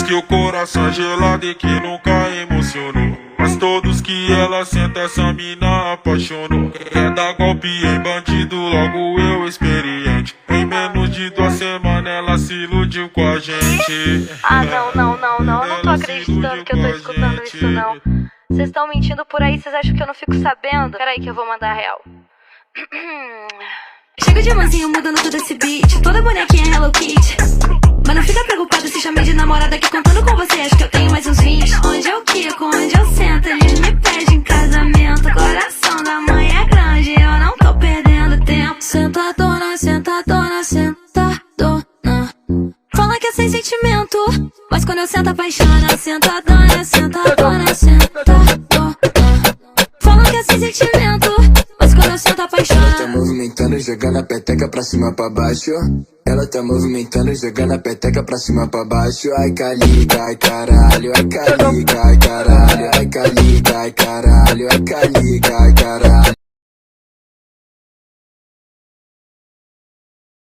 que o coração é gelado e que nunca emocionou. Mas todos que ela senta, essa mina apaixonou. Quer dar golpe em bandido, logo eu experiente. Em menos de 2 semanas ela se iludiu com a gente. Ah, não tô acreditando que eu tô escutando isso, não. Vocês estão mentindo por aí, vocês acham que eu não fico sabendo? Peraí que eu vou mandar a real. Chega de mansinho mudando todo esse beat, toda bonequinha Hello Kitty. Mas não fica preocupado se chamei de namorada, que contando com você acho que eu tenho mais uns 20. Onde eu quico, onde eu sento, eles me pedem casamento. Coração da mãe é grande, eu não tô perdendo tempo. Sentadona, sentadona, sentadona. Fala que é sem sentimento, mas quando eu sento apaixona. Sentadona, sentadona, sentadona. Fala que é sem sentimento, mas quando eu sento apaixona. Ela tá movimentando, jogando a peteca pra cima pra baixo. Ela tá movimentando, jogando a peteca pra cima pra baixo. Ai caliga, ai caralho, ai caliga, ai caralho, ai caliga.